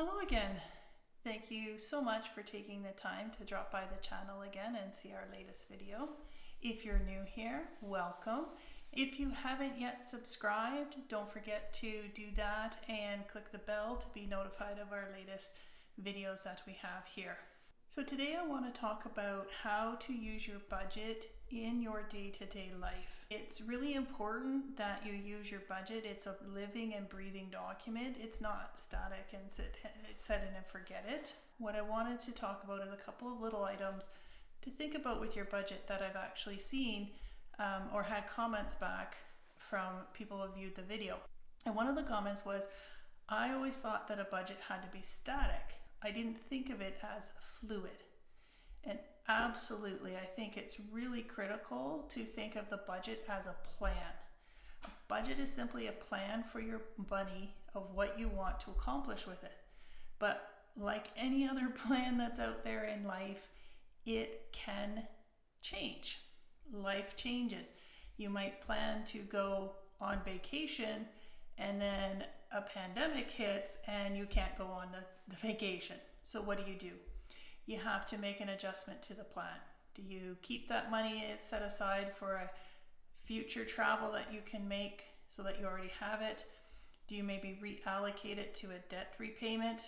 Hello again. Thank you so much for taking the time to drop by the channel again and see our latest video. If you're new here, welcome. If you haven't yet subscribed, don't forget to do that and click the bell to be notified of our latest videos that we have here. So today I want to talk about how to use your budget in your day-to-day life. It's really important that you use your budget. It's a living and breathing document. It's not static and set in and forget it. What I wanted to talk about is a couple of little items to think about with your budget that I've actually seen or had comments back from people who viewed the video. And one of the comments was, I always thought that a budget had to be static. I didn't think of it as fluid. And absolutely, I think it's really critical to think of the budget as a plan. A budget is simply a plan for your money of what you want to accomplish with it. But like any other plan that's out there in life, it can change. Life changes. You might plan to go on vacation and then a pandemic hits and you can't go on the vacation. So what do? You have to make an adjustment to the plan. Do you keep that money set aside for a future travel that you can make so that you already have it? Do you maybe reallocate it to a debt repayment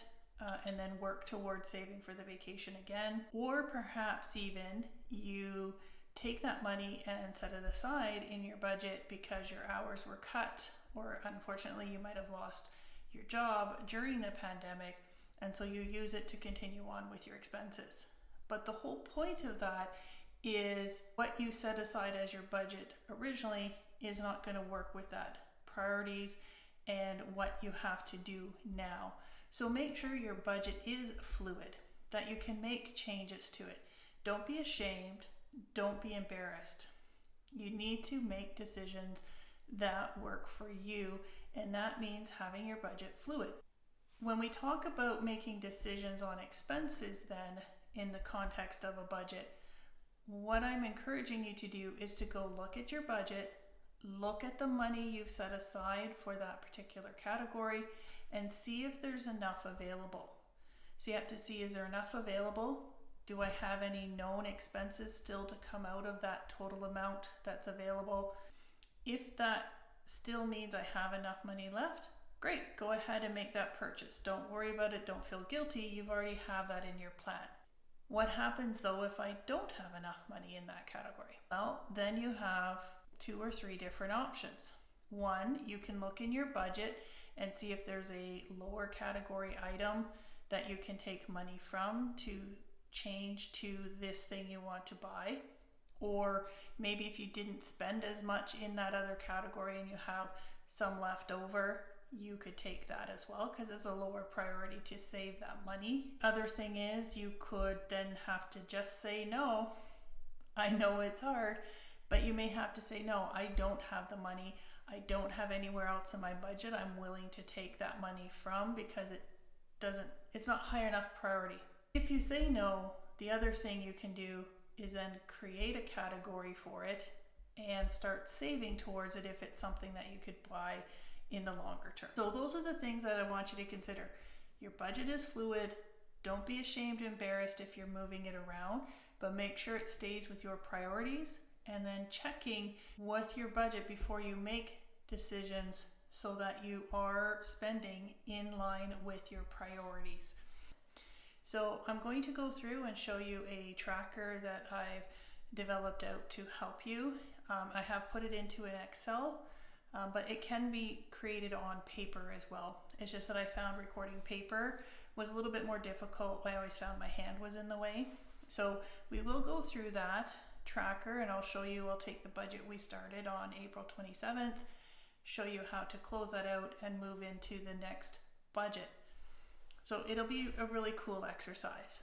and then work towards saving for the vacation again? Or perhaps even you take that money and set it aside in your budget because your hours were cut, or unfortunately you might have lost your job during the pandemic, and so you use it to continue on with your expenses. But the whole point of that is what you set aside as your budget originally is not going to work with that priorities and what you have to do now. So make sure your budget is fluid, that you can make changes to it. Don't be ashamed. Don't be embarrassed. You need to make decisions that work for you, and that means having your budget fluid. When we talk about making decisions on expenses then in the context of a budget, what I'm encouraging you to do is to go look at your budget, look at the money you've set aside for that particular category, and see if there's enough available. So you have to see, is there enough available? Do I have any known expenses still to come out of that total amount that's available? If that still means I have enough money left, great, go ahead and make that purchase. Don't worry about it, don't feel guilty, you've already have that in your plan. What happens though if I don't have enough money in that category? Well, then you have 2 or 3 different options. One, you can look in your budget and see if there's a lower category item that you can take money from to change to this thing you want to buy. Or maybe if you didn't spend as much in that other category and you have some left over, you could take that as well because it's a lower priority to save that money. Other thing is you could then have to just say no. I know it's hard, but you may have to say no, I don't have the money. I don't have anywhere else in my budget I'm willing to take that money from because it's not high enough priority. If you say no, the other thing you can do is then create a category for it and start saving towards it if it's something that you could buy in the longer term. So those are the things that I want you to consider. Your budget is fluid. Don't be ashamed or embarrassed if you're moving it around, but make sure it stays with your priorities, and then checking with your budget before you make decisions so that you are spending in line with your priorities. So I'm going to go through and show you a tracker that I've developed out to help you. I have put it into an Excel, but it can be created on paper as well. It's just that I found recording paper was a little bit more difficult. I always found my hand was in the way. So we will go through that tracker and I'll show you, I'll take the budget we started on April 27th, show you how to close that out and move into the next budget. So it'll be a really cool exercise.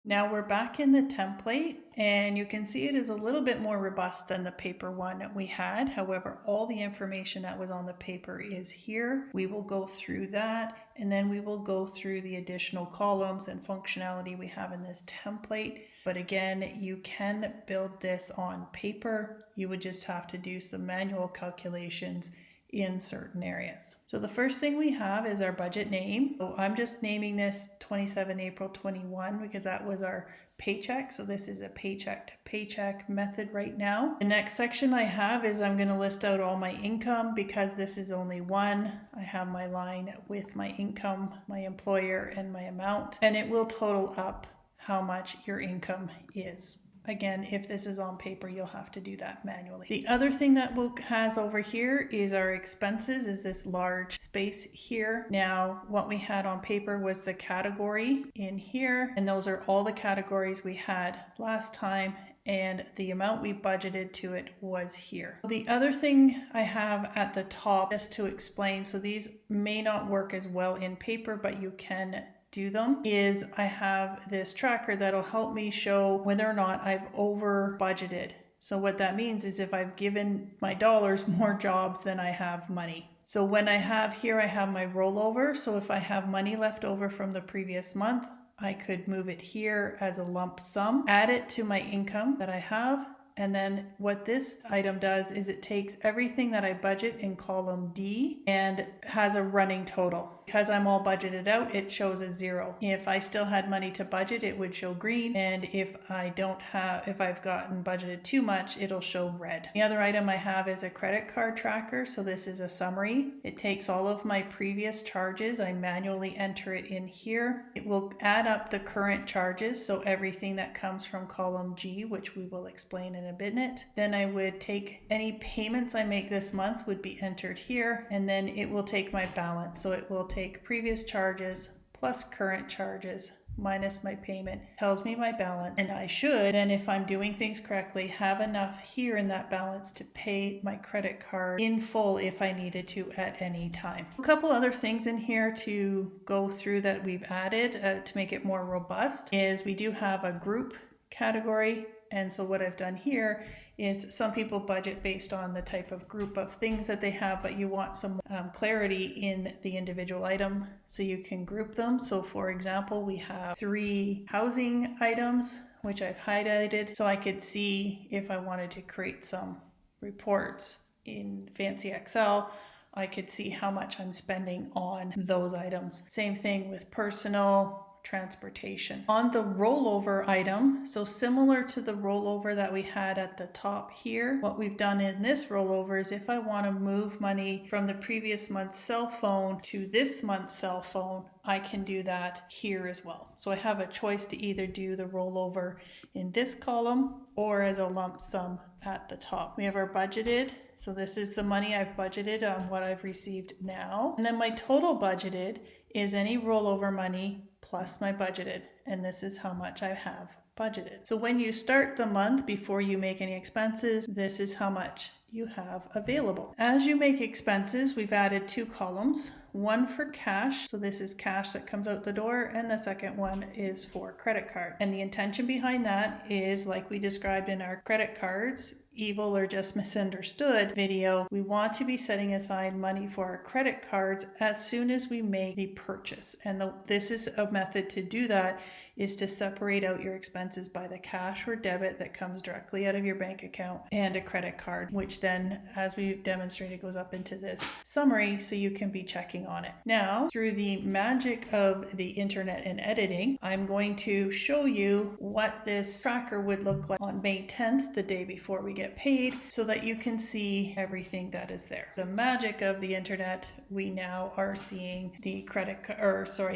Now we're back in the template and you can see it is a little bit more robust than the paper one that we had. However, all the information that was on the paper is here. We will go through that and then we will go through the additional columns and functionality we have in this template. But again, you can build this on paper. You would just have to do some manual calculations in certain areas. So the first thing we have is our budget name. So I'm just naming this 27 April 21 because that was our paycheck. So this is a paycheck to paycheck method right now. The next section I have is I'm going to list out all my income because this is only one. I have my line with my income, my employer, and my amount, and it will total up how much your income is. Again, if this is on paper, you'll have to do that manually. The other thing that book has over here is our expenses, is this large space here. Now, what we had on paper was the category in here, and those are all the categories we had last time, and the amount we budgeted to it was here. The other thing I have at the top, just to explain, so these may not work as well in paper, but you can do them, is I have this tracker that'll help me show whether or not I've over budgeted. So what that means is if I've given my dollars more jobs than I have money. So when I have here, I have my rollover. So if I have money left over from the previous month, I could move it here as a lump sum, add it to my income that I have. And then what this item does is it takes everything that I budget in column D and has a running total. Because I'm all budgeted out, it shows a 0. If I still had money to budget, it would show green. And if I've gotten budgeted too much, it'll show red. The other item I have is a credit card tracker. So this is a summary. It takes all of my previous charges. I manually enter it in here. It will add up the current charges. So everything that comes from column G, which we will explain in a minute. Then I would take any payments I make this month would be entered here. And then it will take my balance. So it will take previous charges plus current charges minus my payment, tells me my balance, and I should then, if I'm doing things correctly, have enough here in that balance to pay my credit card in full if I needed to at any time. A couple other things in here to go through that we've added to make it more robust is we do have a group category. And so what I've done here is some people budget based on the type of group of things that they have, but you want some clarity in the individual item so you can group them. So for example, we have 3 housing items, which I've highlighted. So I could see if I wanted to create some reports in fancy Excel, I could see how much I'm spending on those items. Same thing with personal, transportation. On the rollover item, so similar to the rollover that we had at the top here, what we've done in this rollover is if I want to move money from the previous month's cell phone to this month's cell phone, I can do that here as well. So I have a choice to either do the rollover in this column or as a lump sum at the top. We have our budgeted. So this is the money I've budgeted on what I've received now. And then my total budgeted is any rollover money plus my budgeted, and this is how much I have budgeted. So when you start the month, before you make any expenses, this is how much you have available. As you make expenses, we've added 2 columns, one for cash, so this is cash that comes out the door, and the second one is for credit card. And the intention behind that is, like we described in our credit cards, evil or just misunderstood video, we want to be setting aside money for our credit cards as soon as we make the purchase. And this is a method to do that, is to separate out your expenses by the cash or debit that comes directly out of your bank account and a credit card, which then, as we demonstrated, goes up into this summary so you can be checking on it. Now, through the magic of the internet and editing, I'm going to show you what this tracker would look like on May 10th, the day before we get paid, so that you can see everything that is there. The magic of the internet, we now are seeing the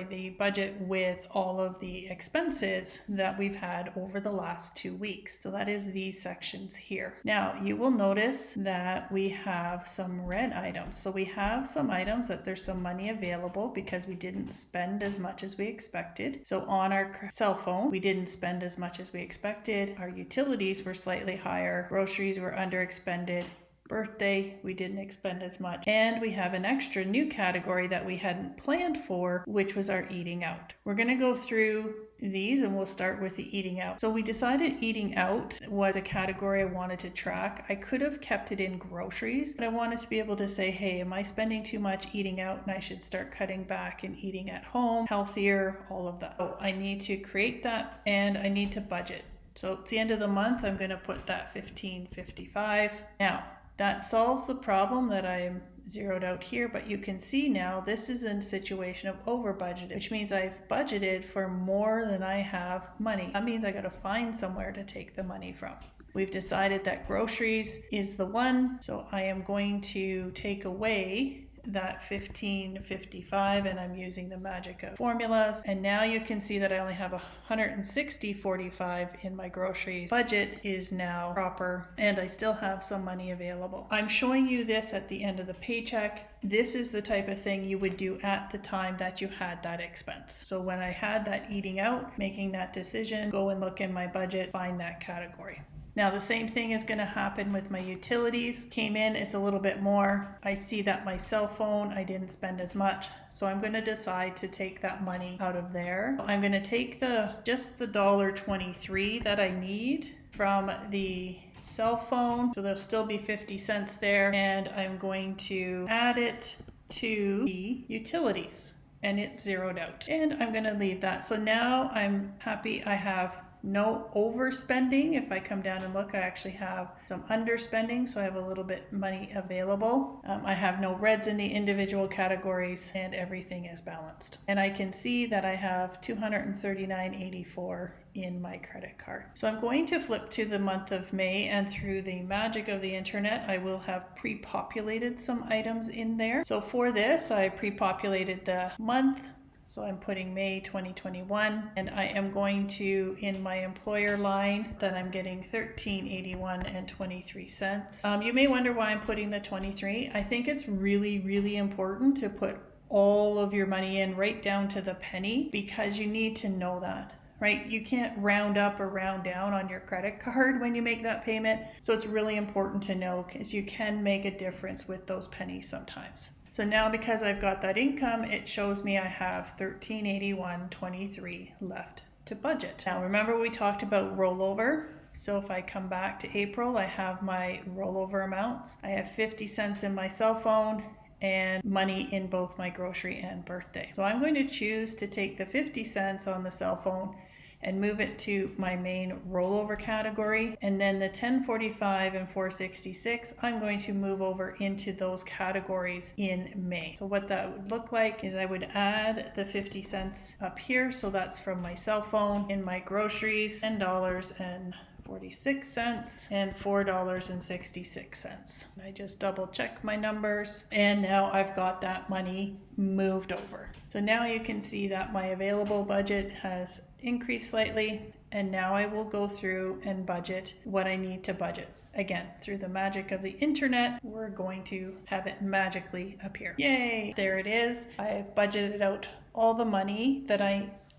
the budget with all of the expenses that we've had over the last 2 weeks. So that is these sections here. Now you will notice that we have some red items. So we have some items that there's some money available because we didn't spend as much as we expected. So on our cell phone, we didn't spend as much as we expected. Our utilities were slightly higher. Groceries were under expended. Birthday, we didn't expend as much. And we have an extra new category that we hadn't planned for, which was our eating out. We're going to go through these and we'll start with the eating out. So we decided eating out was a category I wanted to track. I could have kept it in groceries, but I wanted to be able to say, hey, am I spending too much eating out and I should start cutting back and eating at home, healthier, all of that. So I need to create that and I need to budget. So at the end of the month, I'm going to put that $15.55. Now, that solves the problem that I'm zeroed out here, but you can see now this is in a situation of over budgeted, which means I've budgeted for more than I have money. That means I got to find somewhere to take the money from. We've decided that groceries is the one, so I am going to take away that $15.55, and I'm using the magic of formulas, and now you can see that I only have $160.45 in my groceries. Budget is now proper, and I still have some money available. I'm showing you this at the end of the paycheck. This is the type of thing you would do at the time that you had that expense. So when I had that eating out, making that decision, go and look in my budget, find that category. Now the same thing is going to happen with my utilities. Came in, it's a little bit more. I see that my cell phone, I didn't spend as much. So I'm going to decide to take that money out of there. I'm going to take just the $1.23 that I need from the cell phone. So there'll still be 50 cents there. And I'm going to add it to the utilities, and it's zeroed out. And I'm going to leave that. So now I'm happy I have no overspending. If I come down and look, I actually have some underspending, so I have a little bit money available. I have no reds in the individual categories, and everything is balanced. And I can see that I have $239.84 in my credit card. So I'm going to flip to the month of May, and through the magic of the internet, I will have pre-populated some items in there. So for this, I pre-populated the month. So I'm putting May 2021, and I am going to, in my employer line, that I'm getting $13.81.23. You may wonder why I'm putting the 23. I think it's really, really important to put all of your money in right down to the penny, because you need to know that. Right? You can't round up or round down on your credit card when you make that payment. So it's really important to know, because you can make a difference with those pennies sometimes. So now, because I've got that income, it shows me I have $13.81.23 left to budget. Now remember, we talked about rollover. So if I come back to April, I have my rollover amounts. I have 50 cents in my cell phone and money in both my grocery and birthday. So I'm going to choose to take the 50 cents on the cell phone and move it to my main rollover category. And then the 1045 and 466, I'm going to move over into those categories in May. So what that would look like is I would add the 50 cents up here. So that's from my cell phone. In my groceries, $10.46 and $4.66. I just double check my numbers, and now I've got that money moved over. So now you can see that my available budget has increased slightly, and now I will go through and budget what I need to budget. Again, through the magic of the internet, we're going to have it magically appear. Yay! There it is. I've budgeted out all the money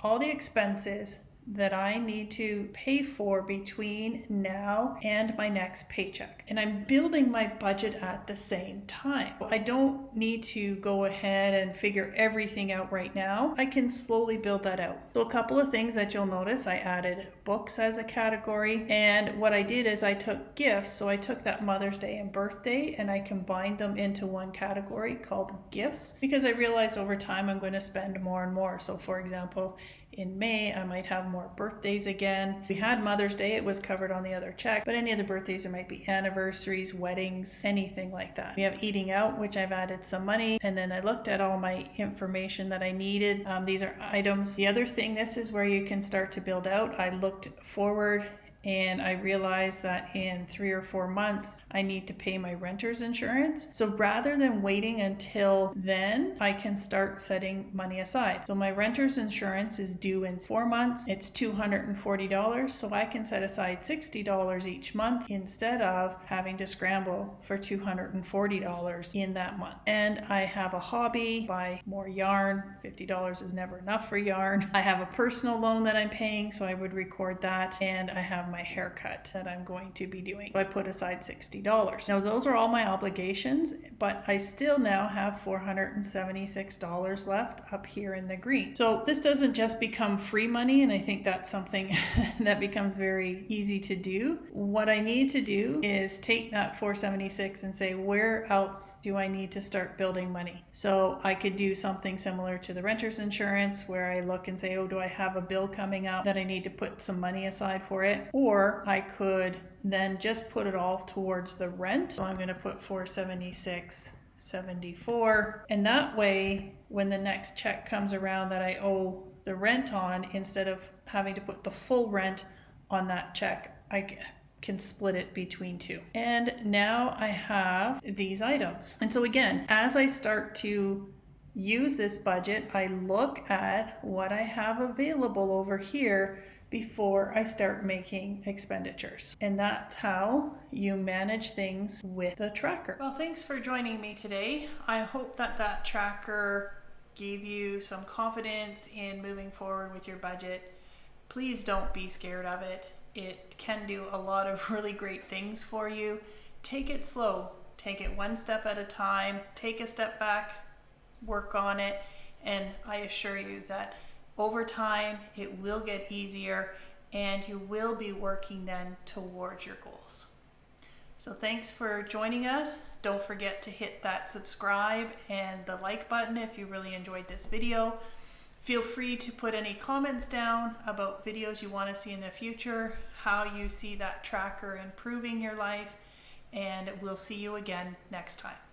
all the expenses that I need to pay for between now and my next paycheck. And I'm building my budget at the same time. I don't need to go ahead and figure everything out right now. I can slowly build that out. So a couple of things that you'll notice, I added books as a category. And what I did is I took gifts. So I took that Mother's Day and birthday, and I combined them into one category called gifts, because I realized over time I'm going to spend more and more. So for example, in May, I might have more birthdays again. We had Mother's Day, it was covered on the other check, but any other birthdays, there might be anniversaries, weddings, anything like that. We have eating out, which I've added some money, and then I looked at all my information that I needed. These are items. The other thing, this is where you can start to build out. I looked forward, and I realized that in 3 or 4 months, I need to pay my renter's insurance. So rather than waiting until then, I can start setting money aside. So my renter's insurance is due in 4 months. It's $240. So I can set aside $60 each month instead of having to scramble for $240 in that month. And I have a hobby, buy more yarn. $50 is never enough for yarn. I have a personal loan that I'm paying, so I would record that. And I have my haircut that I'm going to be doing. So I put aside $60. Now those are all my obligations, but I still now have $476 left up here in the green. So this doesn't just become free money, and I think that's something that becomes very easy to do. What I need to do is take that $476 and say, where else do I need to start building money? So I could do something similar to the renter's insurance, where I look and say, oh, do I have a bill coming up that I need to put some money aside for it? Or I could then just put it all towards the rent. So I'm going to put $476 $74. And that way, when the next check comes around that I owe the rent on, instead of having to put the full rent on that check, I can split it between two. And now I have these items. And so again, as I start to use this budget, I look at what I have available over here before I start making expenditures. And that's how you manage things with a tracker. Well, thanks for joining me today. I hope that that tracker gave you some confidence in moving forward with your budget. Please don't be scared of it. It can do a lot of really great things for you. Take it slow. Take it one step at a time. Take a step back, work on it, and I assure you that over time it will get easier and you will be working then towards your goals. So thanks for joining us. Don't forget to hit that subscribe and the like button if you really enjoyed this video. Feel free to put any comments down about videos you want to see in the future, how you see that tracker improving your life, and we'll see you again next time.